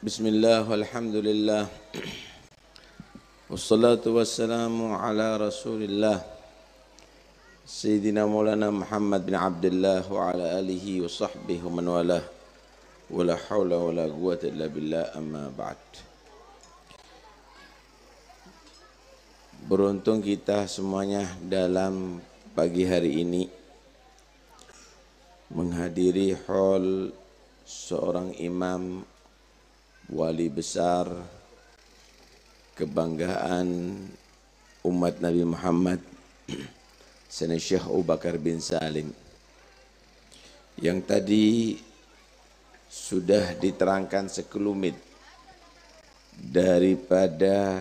Bismillah, walhamdulillah, wassalatu wassalamu ala rasulillah Sayyidina Maulana Muhammad bin Abdullah wa ala alihi wa sahbihi wa man walah wa la hawla wa la quwwata illa billah amma ba'd. Beruntung kita semuanya dalam pagi hari ini menghadiri haul seorang imam wali besar kebanggaan umat Nabi Muhammad Sayyidina Syekh Abu Bakar bin Salim yang tadi sudah diterangkan sekelumit daripada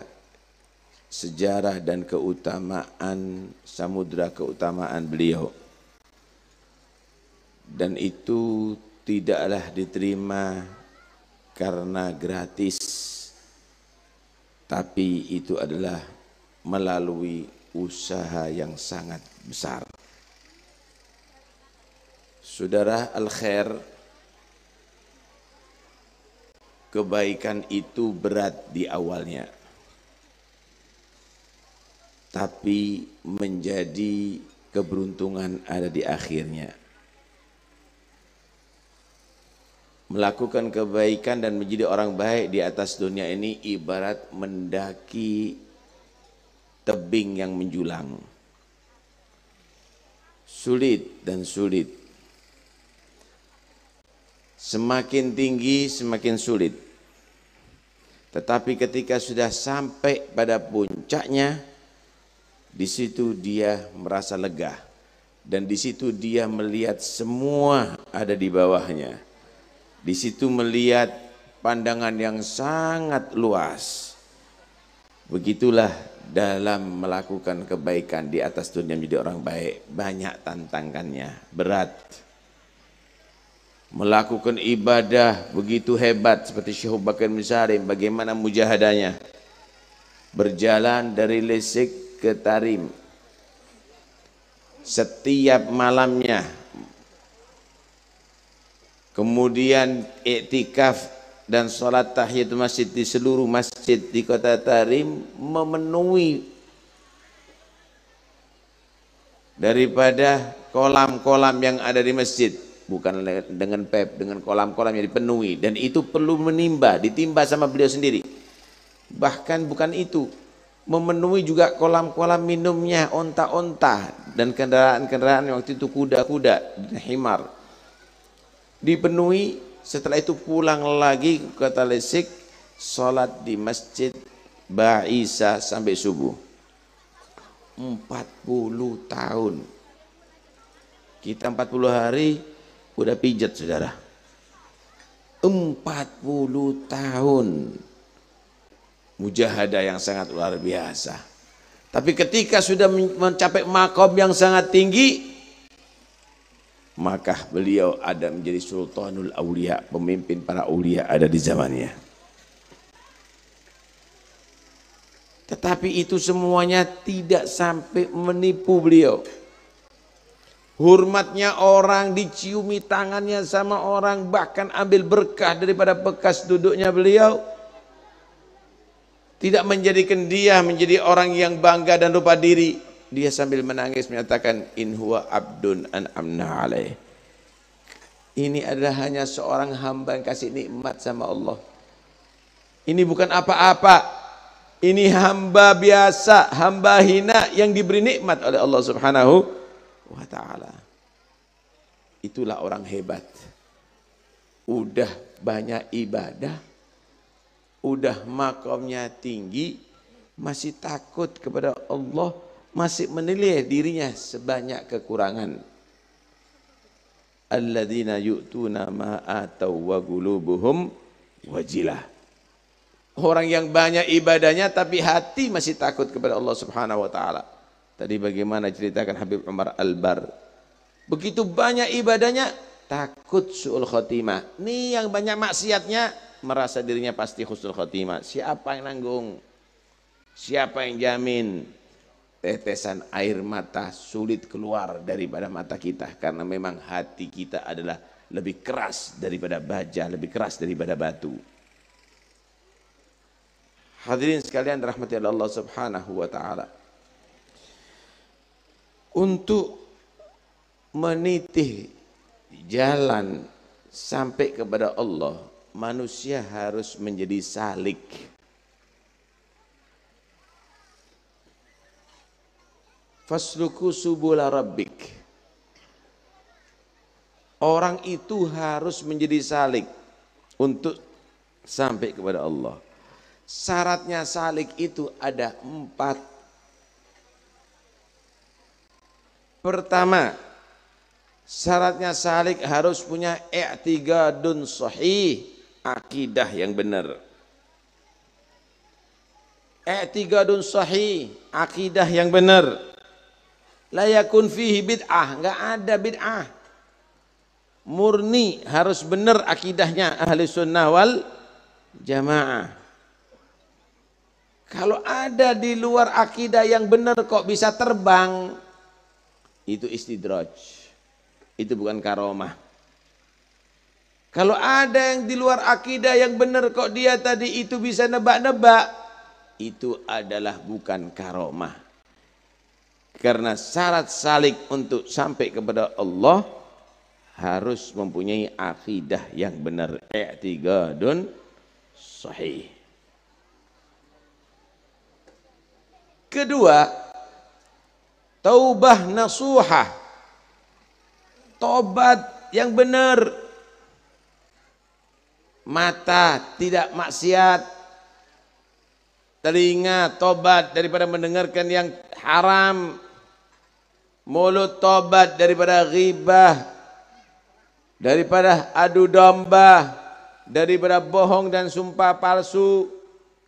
sejarah dan keutamaan samudra keutamaan beliau, dan itu tidaklah diterima karena gratis, tapi itu adalah melalui usaha yang sangat besar. Saudara al-khair, kebaikan itu berat di awalnya, tapi menjadi keberuntungan ada di akhirnya. Melakukan kebaikan dan menjadi orang baik di atas dunia ini ibarat mendaki tebing yang menjulang. Sulit dan sulit. Semakin tinggi semakin sulit. Tetapi ketika sudah sampai pada puncaknya, di situ dia merasa lega. Dan di situ dia melihat semua ada di bawahnya. Di situ melihat pandangan yang sangat luas. Begitulah dalam melakukan kebaikan di atas dunia menjadi orang baik. Banyak tantangannya, berat. Melakukan ibadah begitu hebat seperti Syekh Abu Bakar bin Salim, bagaimana mujahadahnya. Berjalan dari Lesik ke Tarim. Setiap malamnya. Kemudian iktikaf dan sholat tahiyatul masjid di seluruh masjid di kota Tarim, memenuhi daripada kolam-kolam yang ada di masjid, bukan dengan dengan kolam-kolam yang dipenuhi, dan itu perlu ditimba sama beliau sendiri. Bahkan bukan itu, memenuhi juga kolam-kolam minumnya onta-onta dan kendaraan-kendaraan waktu itu kuda-kuda dan himar. Dipenuhi, setelah itu pulang lagi ke kota Lesik, sholat di masjid Ba'isa sampai subuh. 40 tahun. Kita 40 hari udah pijat, saudara. 40 tahun. Mujahadah yang sangat luar biasa. Tapi ketika sudah mencapai makom yang sangat tinggi, maka beliau ada menjadi sultanul aulia, pemimpin para aulia ada di zamannya. Tetapi itu semuanya tidak sampai menipu beliau. Hormatnya orang, diciumi tangannya sama orang, bahkan ambil berkah daripada bekas duduknya beliau. Tidak menjadikan dia menjadi orang yang bangga dan lupa diri. Dia sambil menangis menyatakan, in huwa abdun an'amna alaih. Ini adalah hanya seorang hamba yang kasih nikmat sama Allah. Ini bukan apa-apa. Ini hamba biasa, hamba hina yang diberi nikmat oleh Allah Subhanahu wa ta'ala. Itulah orang hebat. Udah banyak ibadah, udah makamnya tinggi, masih takut kepada Allah, masih menilai dirinya sebanyak kekurangan. Alladzina yu'tuna ma atau wa qulubuhum wajilah. Orang yang banyak ibadahnya tapi hati masih takut kepada Allah Subhanahu wa taala. Tadi bagaimana ceritakan Habib Umar Al-Bar. Begitu banyak ibadahnya takut su'ul khotimah. Nih yang banyak maksiatnya merasa dirinya pasti husnul khotimah. Siapa yang nanggung? Siapa yang jamin? Tetesan air mata sulit keluar daripada mata kita karena memang hati kita adalah lebih keras daripada baja, lebih keras daripada batu. Hadirin sekalian rahmati Allah Subhanahu wa taala. Untuk meniti jalan sampai kepada Allah, manusia harus menjadi salik. Fasluku subula rabbik. Orang itu harus menjadi salik untuk sampai kepada Allah. Syaratnya salik itu ada 4. Pertama, syaratnya salik harus punya i'tiqadun sahih, akidah yang benar. I'tiqadun sahih, akidah yang benar. La yakun fihi bid'ah, enggak ada bid'ah. Murni harus benar akidahnya ahli sunnah wal jamaah. Kalau ada di luar akidah yang benar kok bisa terbang, itu istidraj. Itu bukan karomah. Kalau ada yang di luar akidah yang benar kok dia tadi itu bisa nebak-nebak, itu adalah bukan karomah. Karena syarat salik untuk sampai kepada Allah harus mempunyai akidah yang benar, i'tiqadun sahih. Kedua, taubah nasuhah, tobat yang benar. Mata tidak maksiat, telinga tobat daripada mendengarkan yang haram, mulut tobat daripada ghibah, daripada adu domba, daripada bohong dan sumpah palsu,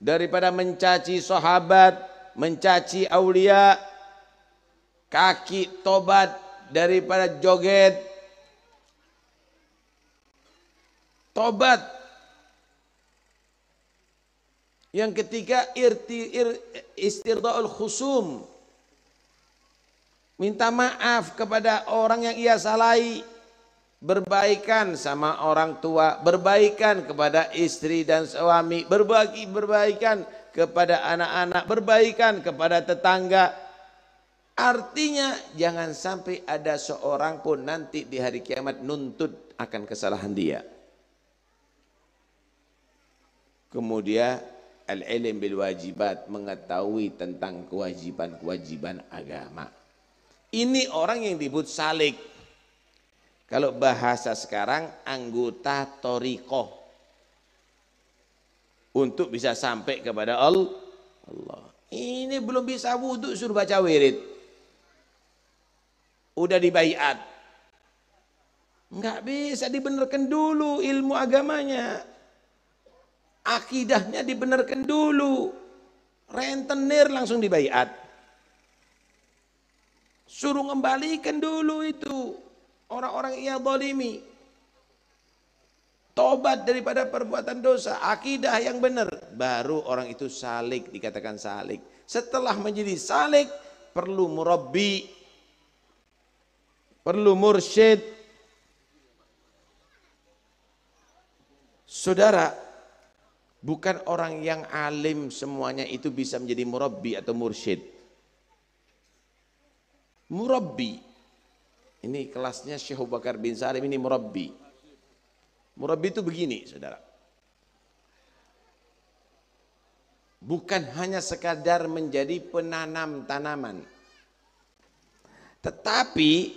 daripada mencaci sahabat, mencaci aulia. Kaki tobat daripada joget, tobat. Yang ketiga, istirdaul khusum, minta maaf kepada orang yang ia salahi, berbaikan sama orang tua, berbaikan kepada istri dan suami, berbaikan kepada anak-anak, berbaikan kepada tetangga. Artinya jangan sampai ada seorang pun nanti di hari kiamat nuntut akan kesalahan dia. Kemudian al-ilm bil wajibat, mengetahui tentang kewajiban-kewajiban agama. Ini orang yang disebut salik. Kalau bahasa sekarang anggota thariqah. Untuk bisa sampai kepada Allah. Ini belum bisa wudhu suruh baca wirid. Udah dibaiat. Enggak bisa dibenarkan dulu ilmu agamanya. Akidahnya dibenarkan dulu. Rentenir langsung dibaiat. Suruh ngembalikan dulu itu orang-orang yang zalimi. Tobat daripada perbuatan dosa, akidah yang benar, baru orang itu salik, dikatakan salik. Setelah menjadi salik, perlu murabbi, perlu mursyid. Saudara, bukan orang yang alim semuanya itu bisa menjadi murabbi atau mursyid. Murabbi, ini kelasnya Syekh Abu Bakar bin Salim, ini murabbi. Murabbi itu begini, saudara. Bukan hanya sekadar menjadi penanam tanaman, tetapi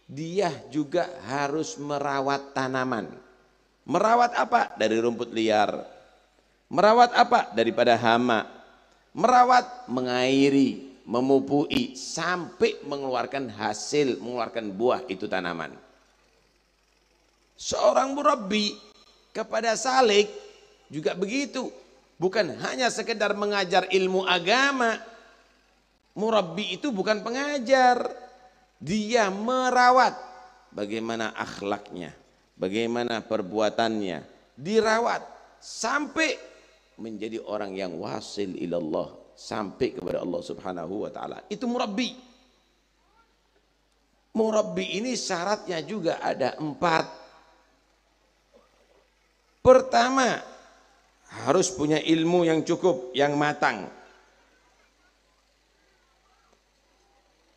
dia juga harus merawat tanaman. Merawat apa? Dari rumput liar. Merawat apa? Daripada hama. Merawat, mengairi, memupui, sampai mengeluarkan hasil, mengeluarkan buah itu tanaman. Seorang murabbi kepada salik juga begitu. Bukan hanya sekedar mengajar ilmu agama. Murabbi itu bukan pengajar. Dia merawat bagaimana akhlaknya, bagaimana perbuatannya, dirawat sampai menjadi orang yang wasil ilallah, sampai kepada Allah Subhanahu wa taala. Itu murabbi. Murabbi ini syaratnya juga ada 4. Pertama, Harus punya ilmu yang cukup, yang matang.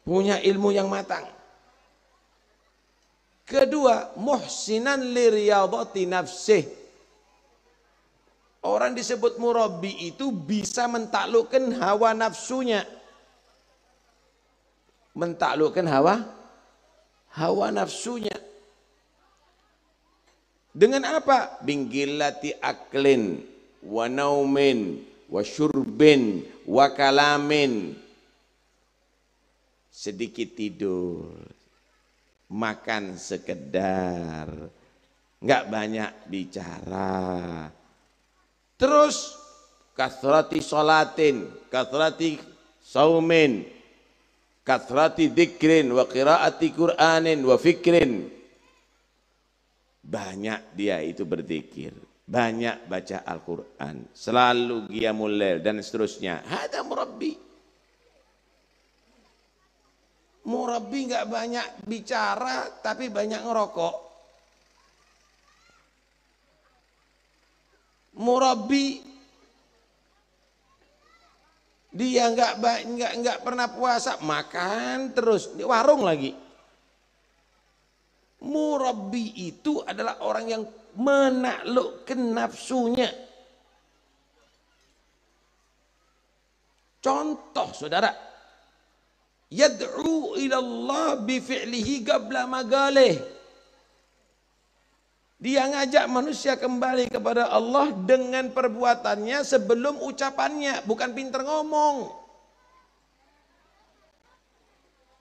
Punya ilmu yang matang. Kedua, muhsinan li riyadati nafsih. Orang disebut murabbi itu bisa mentaklukkan hawa nafsunya. Mentaklukkan hawa nafsunya. Dengan apa? Binggilati aklin, wa naumin, wa syurbin, wa kalamin. Sedikit tidur, makan sekedar, nggak banyak bicara. Terus kathrati sholatin, kathrati saumin, kathrati dzikrin, wa qiraati qur'anin, wa fikrin. Banyak dia itu berzikir, banyak baca Al-Quran, selalu qiyamul lail dan seterusnya. Hada murabbi. Murabbi nggak banyak bicara tapi banyak ngerokok. Murabbi dia nggak pernah puasa, makan terus di warung lagi. Murabbi itu adalah orang yang menaklukkan nafsunya. Contoh saudara, yad'u ilallah bifi'lihi qabla magalih. Dia ngajak manusia kembali kepada Allah dengan perbuatannya sebelum ucapannya, bukan pinter ngomong.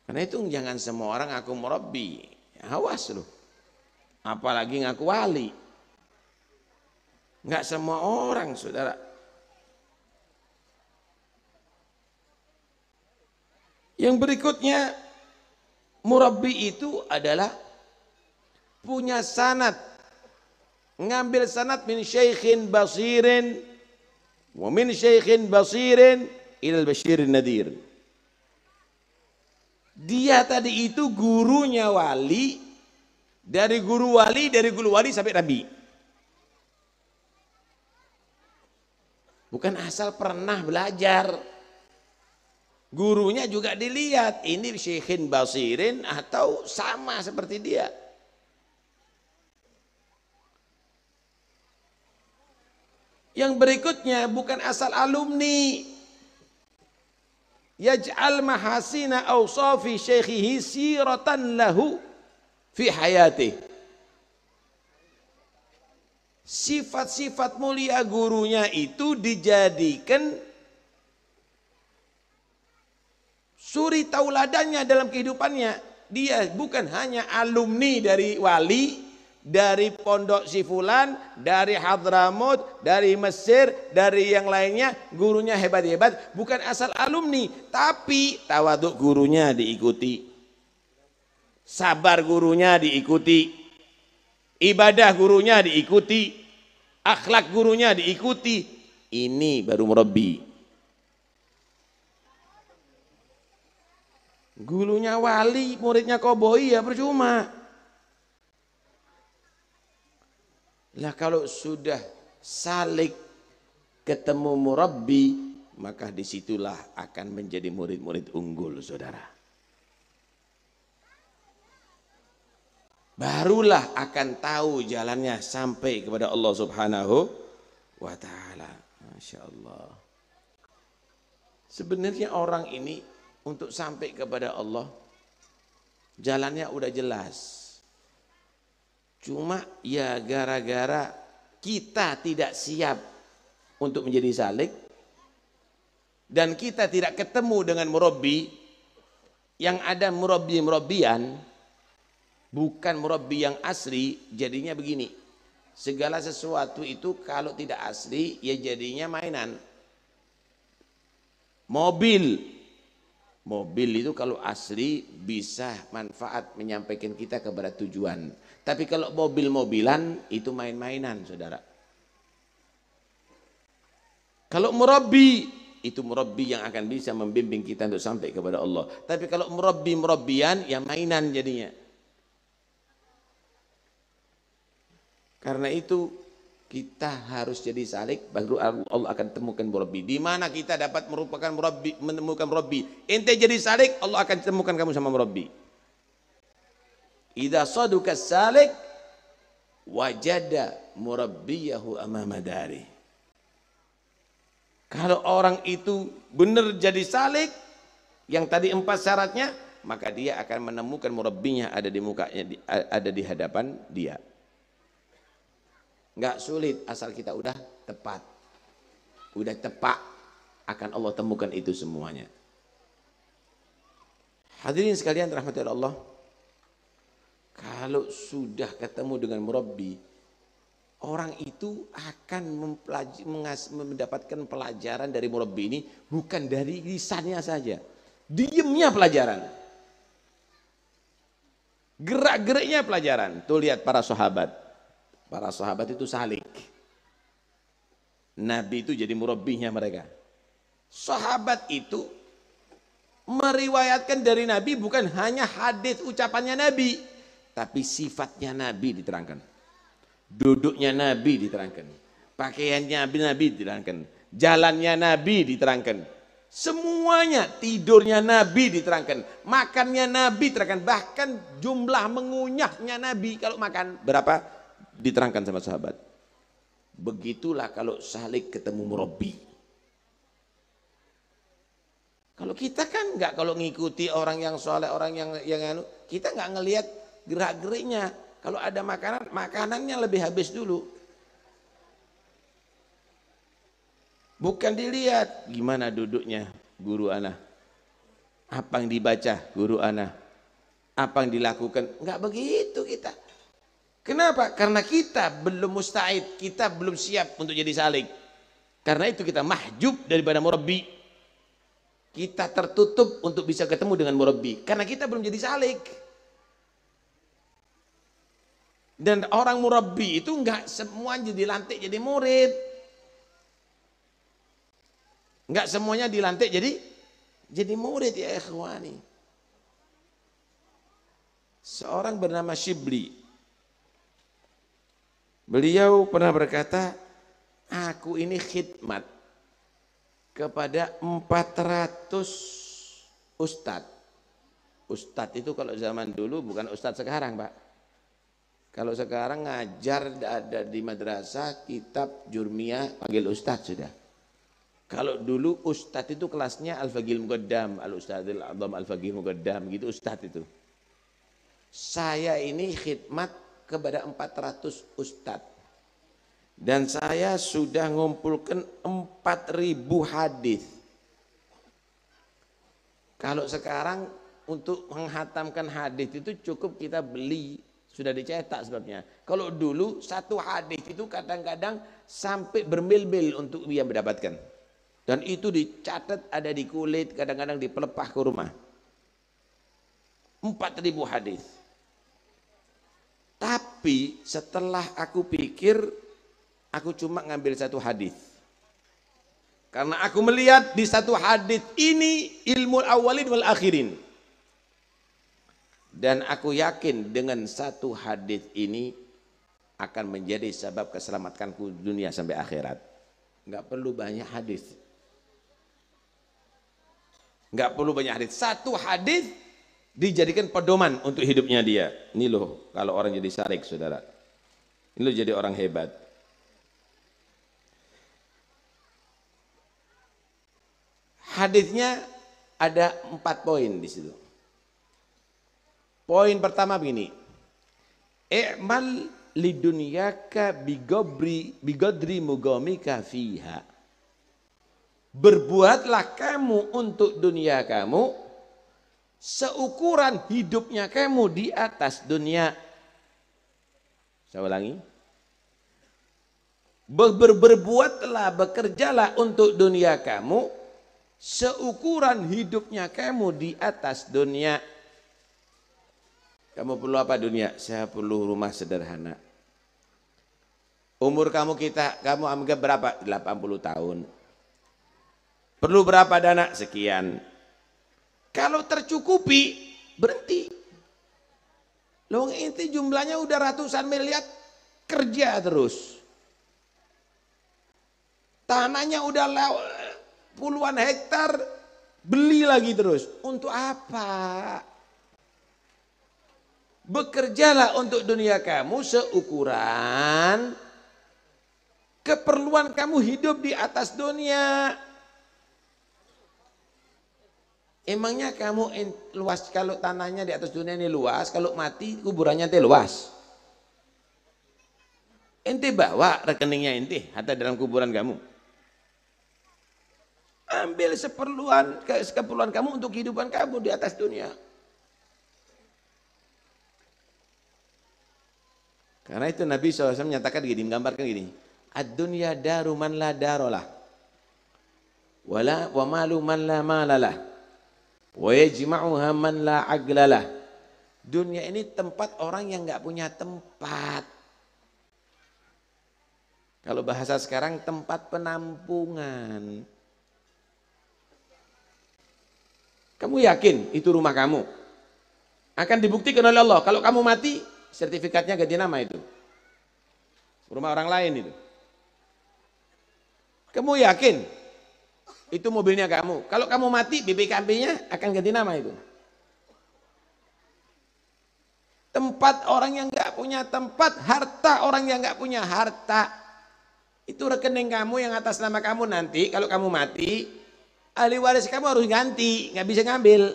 Karena itu jangan semua orang ngaku murabbi. Awas loh, apalagi ngaku wali. Nggak semua orang saudara. Yang berikutnya, murabbi itu adalah punya sanad, ngambil sanad min syaikhin basirin wa min syaikhin basirin ilal basyirin nadir. Dia tadi itu gurunya wali, dari guru wali sampai nabi. Bukan asal pernah belajar. Gurunya juga dilihat, ini syekhin basirin atau sama seperti dia. Yang berikutnya bukan asal alumni. Yaj'al mahasina awsafi syekhihi siratan lahu fi hayatih. Sifat-sifat mulia gurunya itu dijadikan suri tauladannya dalam kehidupannya. Dia bukan hanya alumni dari wali, dari pondok si fulan, dari Hadramut, dari Mesir, dari yang lainnya, gurunya hebat-hebat, bukan asal alumni, tapi tawaduk gurunya diikuti, sabar gurunya diikuti, ibadah gurunya diikuti, akhlak gurunya diikuti. Ini baru murabbi. Gurunya wali, muridnya koboi ya percuma. Lah kalau sudah salik ketemu murabbi, maka disitulah akan menjadi murid-murid unggul saudara. Barulah akan tahu jalannya sampai kepada Allah Subhanahu wa ta'ala. Masya Allah. Sebenarnya orang ini untuk sampai kepada Allah jalannya udah jelas. Cuma ya gara-gara kita tidak siap untuk menjadi salik dan kita tidak ketemu dengan murabbi, yang ada murabbi-murabbian bukan murabbi yang asli, jadinya begini. Segala sesuatu itu kalau tidak asli ya jadinya mainan. Mobil itu kalau asli bisa manfaat menyampaikan kita kepada tujuan. Tapi kalau mobil-mobilan itu main-mainan saudara. Kalau murabbi, itu murabbi yang akan bisa membimbing kita untuk sampai kepada Allah. Tapi kalau murabbi-murabbian ya mainan jadinya. Karena itu Kita harus jadi salik, baru Allah akan temukan murabbi. Di mana kita dapat menemukan murabbi? Ente jadi salik, Allah akan temukan kamu sama murabbi. Idza saduka salik wajada murabbiyahu amama dari. Kalau orang itu benar jadi salik, yang tadi 4 syaratnya, maka dia akan menemukan murabbinya ada di mukanya, ada di hadapan dia. Enggak sulit asal kita udah tepat. Udah tepat akan Allah temukan itu semuanya. Hadirin sekalian rahmati Allah. Kalau sudah ketemu dengan murabbi, orang itu akan mendapatkan pelajaran dari murabbi ini bukan dari lisannya saja. Diamnya pelajaran. Gerak-geriknya pelajaran. Tuh lihat para sahabat. Para sahabat itu salik. Nabi itu jadi murabbinya mereka. Sahabat itu meriwayatkan dari Nabi bukan hanya hadis ucapannya Nabi, tapi sifatnya Nabi diterangkan. Duduknya Nabi diterangkan. Pakaiannya Nabi diterangkan. Jalannya Nabi diterangkan. Semuanya, tidurnya Nabi diterangkan. Makannya Nabi diterangkan. Bahkan jumlah mengunyahnya Nabi kalau makan berapa diterangkan sama sahabat. Begitulah kalau salik ketemu murabbi. Kalau kita kan enggak, kalau ngikuti orang yang soleh, orang yang kita enggak ngelihat gerak-geriknya. Kalau ada makanan, makanannya lebih habis dulu. Bukan dilihat gimana duduknya guru ana. Apa yang dibaca guru ana. Apa yang dilakukan. Enggak begitu kita. Kenapa? Karena kita belum musta'id, kita belum siap untuk jadi salik. Karena itu kita mahjub daripada murabbi. Kita tertutup untuk bisa ketemu dengan murabbi. Karena kita belum jadi salik. Dan orang murabbi itu enggak semuanya dilantik jadi murid. Enggak semuanya dilantik jadi murid ya ikhwani. Seorang bernama Shibli. Beliau pernah berkata, aku ini khidmat kepada 400 ustadz. Ustadz itu kalau zaman dulu bukan ustadz sekarang, Pak. Kalau sekarang ngajar ada di madrasah, kitab jurmiyah, panggil ustadz sudah. Kalau dulu ustadz itu kelasnya Al-Faqihul Muqaddam, Al-Ustadzil A'zam Al-Faqihul Muqaddam, gitu ustadz itu. Saya ini khidmat kepada 400 ustadz. Dan saya sudah ngumpulkan 4.000 hadis. Kalau sekarang untuk menghatamkan hadis itu cukup kita beli, sudah dicetak sebabnya. Kalau dulu satu hadis itu kadang-kadang sampai bermil-mil untuk dia mendapatkan. Dan itu dicatat ada di kulit, kadang-kadang dipelepah ke rumah. 4.000 hadis. Tapi setelah aku pikir, aku cuma ngambil satu hadis. Karena aku melihat di satu hadis ini ilmu awalin wal akhirin. Dan aku yakin dengan satu hadis ini akan menjadi sebab keselamatanku dunia sampai akhirat. Enggak perlu banyak hadis. Enggak perlu banyak hadis. Satu hadis dijadikan pedoman untuk hidupnya dia. Ini loh kalau orang jadi salik, saudara. Ini loh jadi orang hebat. Hadisnya ada 4 poin di situ. Poin pertama begini. I'mal lidunyaka bigodri mugamika fiha. Berbuatlah kamu untuk dunia kamu seukuran hidupnya kamu di atas dunia. Saya ulangi. Berbuatlah, bekerjalah untuk dunia kamu seukuran hidupnya kamu di atas dunia. Kamu perlu apa dunia? Saya perlu rumah sederhana. Umur kamu kamu anggap berapa? 80 tahun. Perlu berapa dana? Sekian. Kalau tercukupi, berhenti. Loh, inti jumlahnya udah ratusan miliar, kerja terus. Tanahnya udah puluhan hektar, beli lagi terus. Untuk apa? Bekerjalah untuk dunia kamu seukuran keperluan kamu hidup di atas dunia. Emangnya kamu luas, kalau tanahnya di atas dunia ini luas, kalau mati kuburannya teh luas. Ente bawa rekeningnya ente, ada dalam kuburan kamu. Ambil keperluan kamu untuk kehidupan kamu di atas dunia. Karena itu Nabi SAW menyatakan gini, menggambarkan gini. Ad-dunya daru man la darolah. Wa malu man la malalah. Wa yajma'uha man la aglalah. Dunia ini tempat orang yang nggak punya tempat. Kalau bahasa sekarang tempat penampungan. Kamu yakin itu rumah kamu? Akan dibuktikan oleh Allah. Kalau kamu mati, sertifikatnya ganti nama itu. Rumah orang lain itu. Kamu yakin itu mobilnya kamu? Kalau kamu mati, BPKB-nya akan ganti nama itu. Tempat orang yang nggak punya tempat, harta orang yang nggak punya harta. Itu rekening kamu yang atas nama kamu nanti, kalau kamu mati, ahli waris kamu harus ganti, nggak bisa ngambil.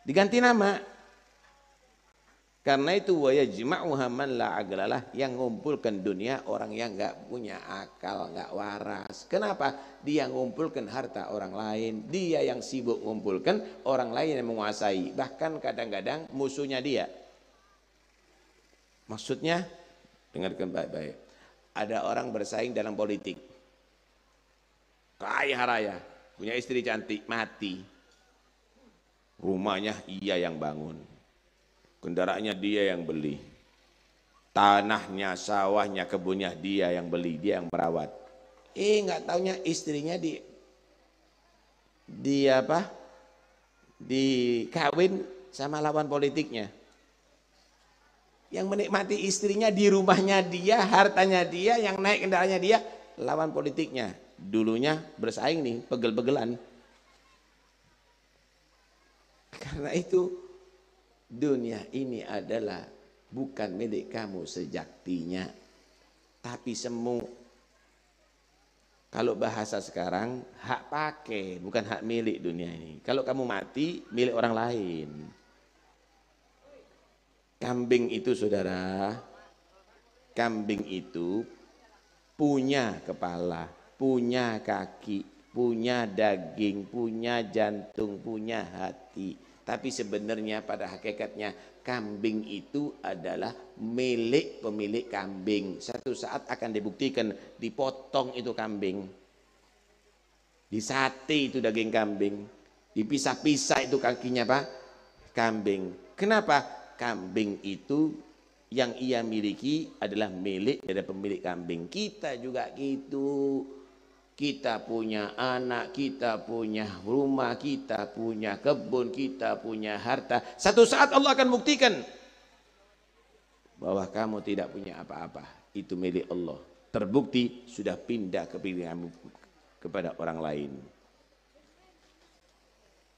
Diganti nama. Karena itu wa yajma'uha man la aglalah, yang ngumpulkan dunia orang yang nggak punya akal, nggak waras. Kenapa? Dia ngumpulkan harta orang lain, dia yang sibuk ngumpulkan, orang lain yang menguasai. Bahkan kadang-kadang musuhnya dia. Maksudnya, dengarkan baik-baik. Ada orang bersaing dalam politik. Kaya raya, punya istri cantik, mati. Rumahnya ia yang bangun. Kendaraannya dia yang beli. Tanahnya, sawahnya, kebunnya dia yang beli, dia yang merawat. Nggak taunya istrinya dikawin sama lawan politiknya. Yang menikmati istrinya di rumahnya dia, hartanya dia, yang naik kendaraannya dia, lawan politiknya. Dulunya bersaing nih, pegel-pegelan. Karena itu dunia ini adalah bukan milik kamu sejatinya, tapi semu. Kalau bahasa sekarang, hak pakai, bukan hak milik dunia ini. Kalau kamu mati, milik orang lain. Kambing itu saudara, kambing itu punya kepala, punya kaki, punya daging, punya jantung, punya hati. Tapi sebenarnya pada hakikatnya kambing itu adalah milik pemilik kambing. Satu saat akan dibuktikan, dipotong itu kambing. Disate itu daging kambing. Dipisah-pisah itu kakinya apa? Kambing. Kenapa? Kambing itu yang ia miliki adalah milik dari pemilik kambing. Kita juga gitu. Kita punya anak, kita punya rumah, kita punya kebun, kita punya harta. Satu saat Allah akan buktikan bahwa kamu tidak punya apa-apa. Itu milik Allah. Terbukti sudah pindah ke pilihanmu kepada orang lain.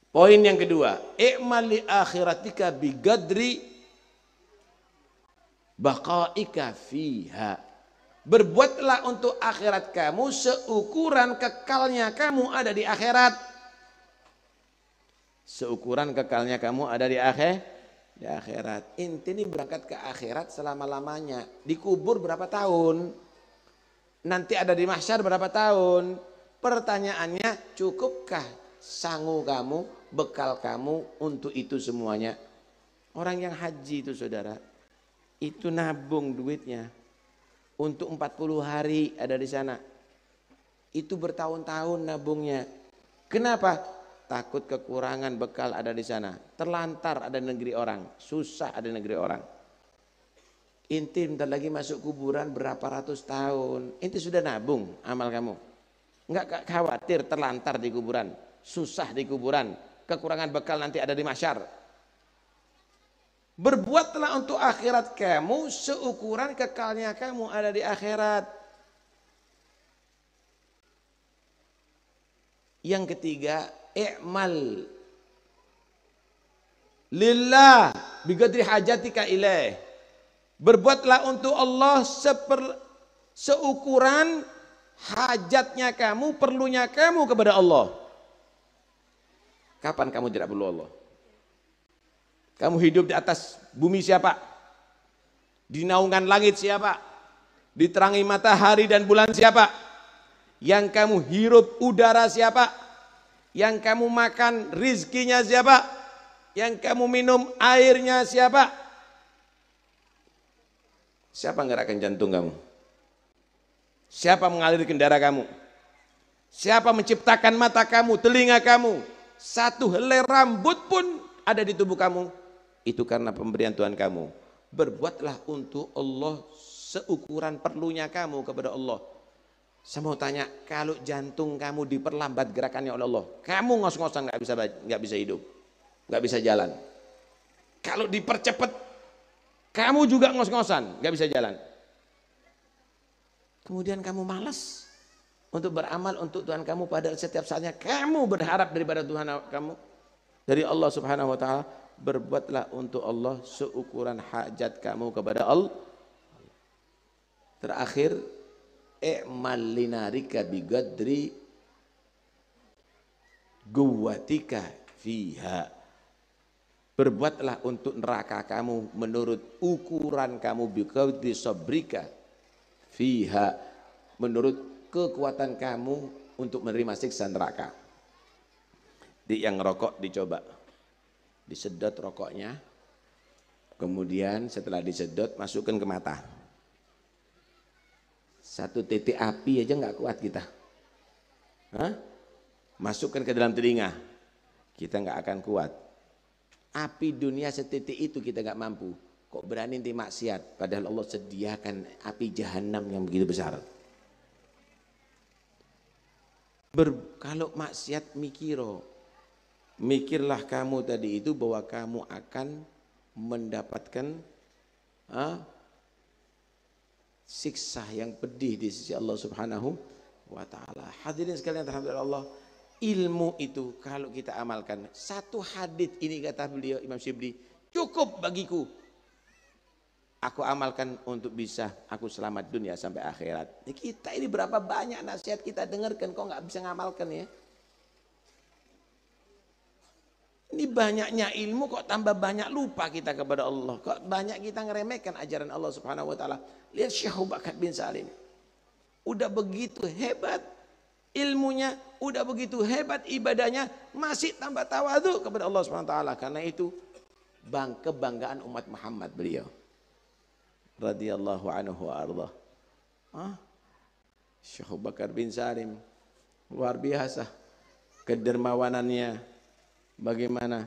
Poin yang kedua, i'mal li akhiratika bigadri baqaika fiha. Berbuatlah untuk akhirat kamu seukuran kekalnya kamu ada di akhirat. Seukuran kekalnya kamu ada di akhirat. Inti ini berangkat ke akhirat selama-lamanya. Dikubur berapa tahun? Nanti ada di mahsyar berapa tahun? Pertanyaannya, cukupkah sangu kamu, bekal kamu untuk itu semuanya? Orang yang haji itu saudara, itu nabung duitnya untuk 40 hari ada di sana. Itu bertahun-tahun nabungnya. Kenapa? Takut kekurangan bekal ada di sana. Terlantar ada negeri orang, susah ada negeri orang. Inti bentar lagi masuk kuburan berapa ratus tahun. Inti sudah nabung amal kamu. Enggak khawatir terlantar di kuburan, susah di kuburan, kekurangan bekal nanti ada di mahsyar. Berbuatlah untuk akhirat kamu seukuran kekalnya kamu ada di akhirat. Yang ketiga, i'mal lillah biqadri hajatika ilaih. Berbuatlah untuk Allah seukuran hajatnya kamu, perlunya kamu kepada Allah. Kapan kamu tidak perlu Allah? Kamu hidup di atas bumi siapa? Di naungan langit siapa? Diterangi matahari dan bulan siapa? Yang kamu hirup udara siapa? Yang kamu makan rizkinya siapa? Yang kamu minum airnya siapa? Siapa menggerakkan jantung kamu? Siapa mengalirkan darah kamu? Siapa menciptakan mata kamu, telinga kamu? Satu helai rambut pun ada di tubuh kamu. Itu karena pemberian Tuhan kamu. Berbuatlah untuk Allah seukuran perlunya kamu kepada Allah. Saya mau tanya, kalau jantung kamu diperlambat gerakannya oleh Allah, kamu ngos-ngosan nggak bisa hidup, nggak bisa jalan. Kalau dipercepat, kamu juga ngos-ngosan, nggak bisa jalan. Kemudian kamu malas untuk beramal untuk Tuhan kamu, padahal setiap saatnya kamu berharap daripada Tuhan kamu, dari Allah Subhanahu Wa Taala. Berbuatlah untuk Allah seukuran hajat kamu kepada Allah. Terakhir, i'mal linarika biqadri guwatika fiha. Berbuatlah untuk neraka kamu menurut ukuran kamu, biqadri sabrika fiha, menurut kekuatan kamu untuk menerima siksa neraka. Yang rokok dicoba, disedot rokoknya, kemudian setelah disedot masukkan ke mata. Satu titik api aja nggak kuat kita. Hah? Masukkan ke dalam telinga, kita nggak akan kuat. Api dunia setitik itu kita nggak mampu. Kok berani nanti maksiat? Padahal Allah sediakan api jahanam yang begitu besar. Kalau maksiat mikirlah kamu tadi itu bahwa kamu akan mendapatkan siksa yang pedih di sisi Allah Subhanahu wa Ta'ala. Hadirin sekalian, alhamdulillah Allah, ilmu itu kalau kita amalkan, satu hadits ini kata beliau Imam Syibli, cukup bagiku. Aku amalkan untuk bisa aku selamat dunia sampai akhirat. Kita ini berapa banyak nasihat kita dengarkan, kok nggak bisa ngamalkan ya? Ini banyaknya ilmu kok tambah banyak lupa kita kepada Allah. Kok banyak kita ngeremehkan ajaran Allah Subhanahu wa Ta'ala. Lihat Syekh Abu Bakar bin Salim. Udah begitu hebat ilmunya, udah begitu hebat ibadahnya, masih tambah tawadhu kepada Allah Subhanahu wa Ta'ala. Karena itu kebanggaan umat Muhammad beliau. Radhiyallahu anhu wa ardah. Syekh Abu Bakar bin Salim luar biasa kedermawanannya. Bagaimana?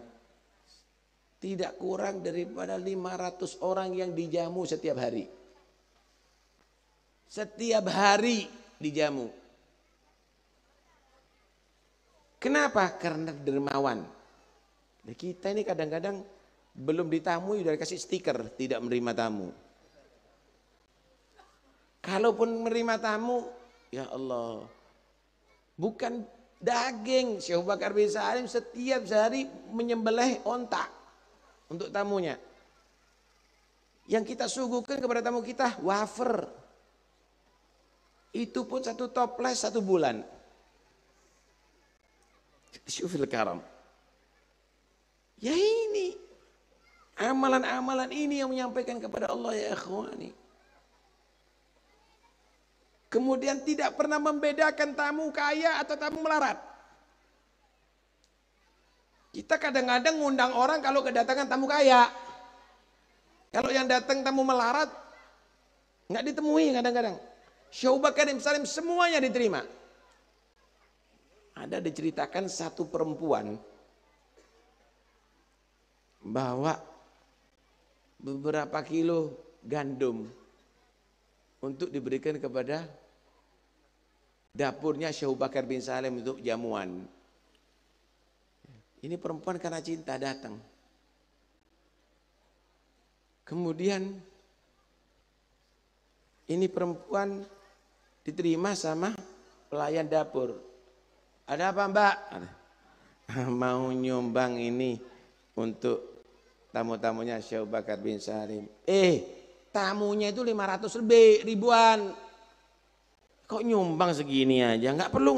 Tidak kurang daripada 500 orang yang dijamu setiap hari. Setiap hari dijamu. Kenapa? Karena dermawan. Nah, kita ini kadang-kadang belum ditamui udah kasih stiker tidak menerima tamu. Kalaupun menerima tamu, ya Allah, bukan daging. Syekh Abu Bakar bin Salim setiap hari menyembelih onta untuk tamunya. Yang kita suguhkan kepada tamu kita wafer. Itu pun satu toples 1 bulan. Syufil karam. Ya ini amalan-amalan ini yang menyampaikan kepada Allah ya ikhwani. Kemudian tidak pernah membedakan tamu kaya atau tamu melarat. Kita kadang-kadang ngundang orang kalau kedatangan tamu kaya. Kalau yang datang tamu melarat, nggak ditemui kadang-kadang. Syekh Abu Bakar bin Salim semuanya diterima. Ada diceritakan satu perempuan bawa beberapa kilo gandum untuk diberikan kepada dapurnya Syekh Abu Bakar bin Salim untuk jamuan. Ini perempuan karena cinta datang. Kemudian ini perempuan diterima sama pelayan dapur. Ada apa Mbak? Mau nyumbang ini untuk tamu-tamunya Syekh Bakar bin Salim. Tamunya itu 500 lebih ribuan. Kok nyumbang segini aja? Nggak perlu.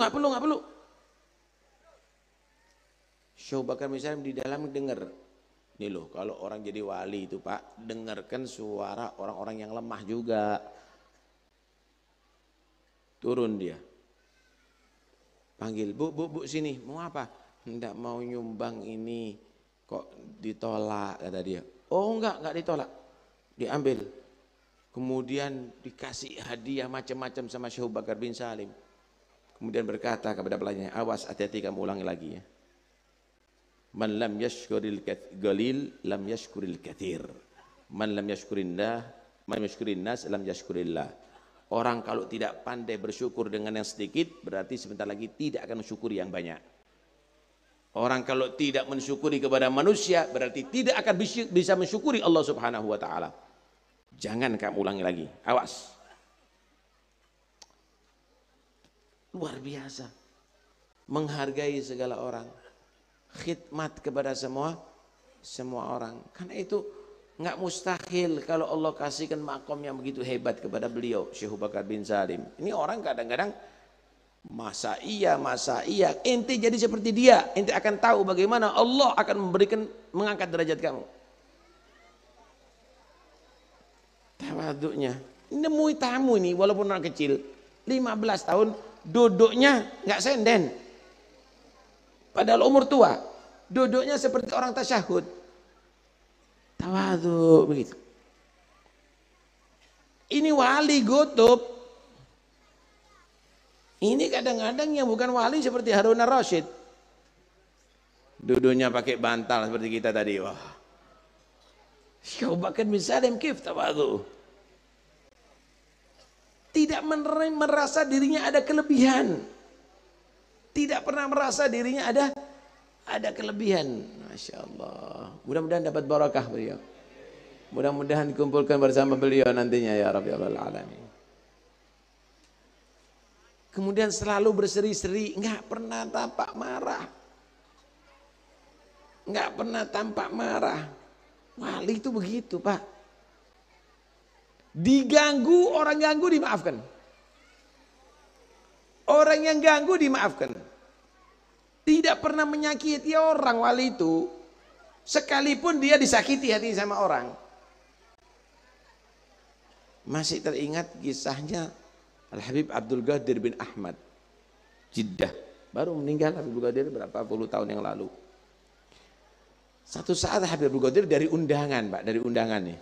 Syekh Bakar bin Salim di dalam dengar. Nih loh, kalau orang jadi wali itu Pak, dengarkan suara orang-orang yang lemah juga. Turun dia. Panggil, bu sini, mau apa? Enggak mau nyumbang ini, kok ditolak kata dia. Oh enggak ditolak. Diambil. Kemudian dikasih hadiah macam-macam sama Syekh Bakar bin Salim. Kemudian berkata kepada pelayannya, awas hati-hati kamu ulangi lagi ya. Man lam yashkuril qalil lam yashkuril katsir. Man lam yashkurin nas lam yashkurillah. Orang kalau tidak pandai bersyukur dengan yang sedikit, berarti sebentar lagi tidak akan mensyukuri yang banyak. Orang kalau tidak mensyukuri kepada manusia, berarti tidak akan bisa mensyukuri Allah Subhanahu wa taala. Jangan kamu ulangi lagi. Awas. Luar biasa. Menghargai segala orang. Khidmat kepada semua orang. Karena itu nggak mustahil kalau Allah kasihkan makom yang begitu hebat kepada beliau Syekh Bakar bin Salim. Ini orang kadang-kadang masa iya ente jadi seperti dia, ente akan tahu bagaimana Allah akan mengangkat derajat kamu. Tawaduknya nemui tamu ini walaupun orang kecil 15 tahun duduknya nggak senden, padahal umur tua duduknya seperti orang tasyahud. Tawaduk begitu. Ini wali gotop. Ini kadang-kadang yang bukan wali seperti Harun ar-Rasyid. Duduknya pakai bantal seperti kita tadi. Wah. Syekh Bakar bin Salim kif tawaduk. Tidak merasa dirinya ada kelebihan. Tidak pernah merasa dirinya ada kelebihan. Masya Allah. Mudah-mudahan dapat barakah beliau. Mudah-mudahan dikumpulkan bersama beliau nantinya ya Rabbi Alamin. Kemudian selalu berseri-seri, nggak pernah tampak marah. Nggak pernah tampak marah. Wali itu begitu Pak. Diganggu, orang ganggu dimaafkan. Orang yang ganggu dimaafkan. Tidak pernah menyakiti orang wali itu. Sekalipun dia disakiti hati sama orang. Masih teringat kisahnya Al-Habib Abdul Qadir bin Ahmad Jeddah. Baru meninggal Habib Qadir berapa puluh tahun yang lalu. Satu saat Habib Qadir dari undangan Pak, dari undangan nih.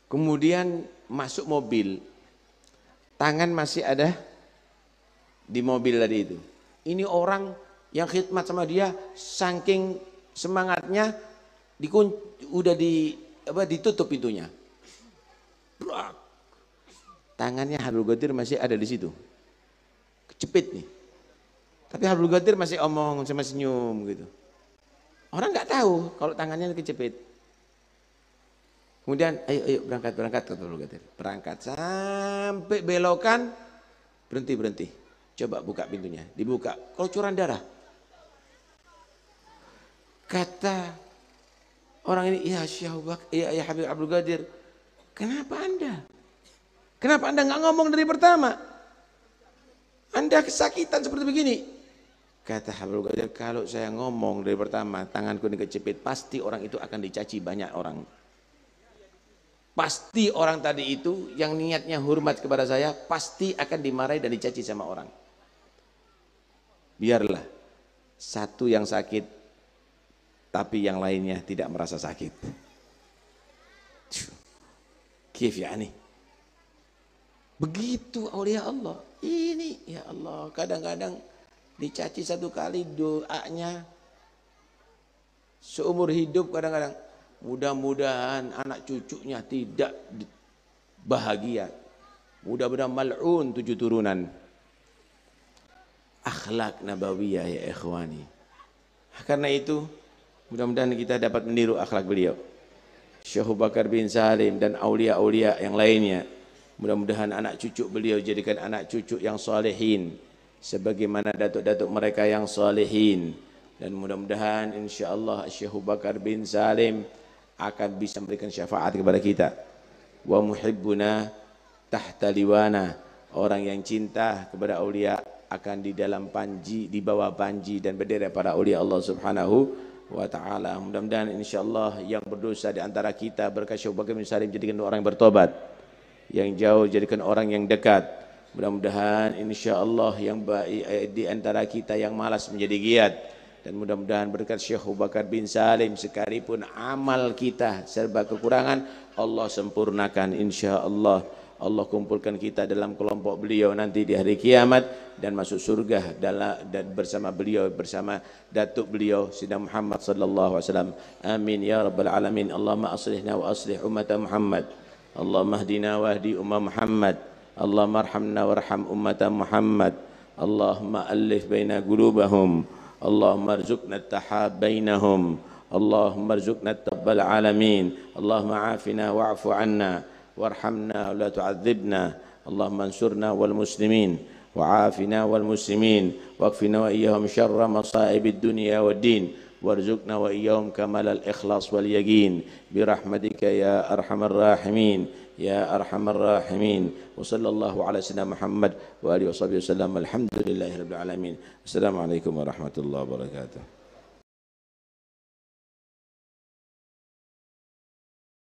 Kemudian masuk mobil. Tangan masih ada di mobil tadi itu. Ini orang yang khidmat sama dia saking semangatnya ditutup pintunya. Tangannya Habib Qadir masih ada di situ. Kecepit nih. Tapi Habib Qadir masih omong sama senyum gitu. Orang nggak tahu kalau tangannya kecepit. Kemudian ayo berangkat kata Habib Qadir. Berangkat sampai belokan, berhenti. Coba buka pintunya, dibuka. Kelucuran darah. Kata orang ini, ya Syekh Bakar, ya Habib Abdul Qadir, kenapa Anda nggak ngomong dari pertama? Anda kesakitan seperti begini. Kata Habib Qadir, kalau saya ngomong dari pertama, tanganku ini kecepit, pasti orang itu akan dicaci banyak orang. Pasti orang tadi itu yang niatnya hormat kepada saya, pasti akan dimarahi dan dicaci sama orang. Biarlah satu yang sakit, tapi yang lainnya tidak merasa sakit. Kif ya nih. Begitu aulia Allah. Ini ya Allah, kadang-kadang dicaci satu kali doanya seumur hidup kadang-kadang. Mudah-mudahan anak cucunya tidak bahagia. Mudah-mudahan mal'un 7 turunan. Akhlak nabawiyah ya ikhwani. Karena itu mudah-mudahan kita dapat meniru akhlak beliau. Syekh Bakar bin Salim dan aulia-aulia yang lainnya. Mudah-mudahan anak cucu beliau jadikan anak cucu yang salihin sebagaimana datuk-datuk mereka yang salihin. Dan mudah-mudahan insyaallah Syekh Abu Bakar bin Salim akan bisa memberikan syafaat kepada kita. Wa muhibbuna tahta liwana, orang yang cinta kepada aulia akan di dalam panji, di bawah panji dan bendera para aulia Allah Subhanahu wa taala. Mudah-mudahan insyaallah yang berdosa di antara kita berkat Syekh Abu Bakar bin Salim jadikan orang yang bertobat, yang jauh jadikan orang yang dekat. Mudah-mudahan insyaallah yang baik di antara kita yang malas menjadi giat. Dan mudah-mudahan berkat Syekh Abu Bakar bin Salim sekalipun amal kita serba kekurangan, Allah sempurnakan insyaallah. Allah kumpulkan kita dalam kelompok beliau nanti di hari kiamat dan masuk surga dan bersama beliau, bersama datuk beliau Sayyidina Muhammad sallallahu alaihi wasallam. Amin ya rabbal alamin. Allahumma aslihna wa aslih ummat Muhammad. Allahumma hdina wa hdi ummat Muhammad. Allahumma arhamna warham ummat Muhammad. Allahumma alif baina qulubahum. Allahumma arzuqna at-tahab bainahum. Allahumma arzuqna at-tabbal alamin. Allahumma afina wa'fu 'anna warhamna wa la tu'adzibna. Allahumma ansurna wal muslimin wa'afina wal muslimin waqfina wa iyyahum syarra masaibid dunya wad din warzuqna wa iyyahum kamal al ikhlas wal yaqin birahmatika ya arhamar rahimin ya arhamar rahimin. Wa sallallahu ala sayyidina Muhammad wa alihi washabihi wasallam. Alhamdulillahirabbil alamin. Assalamualaikum warahmatullahi wabarakatuh.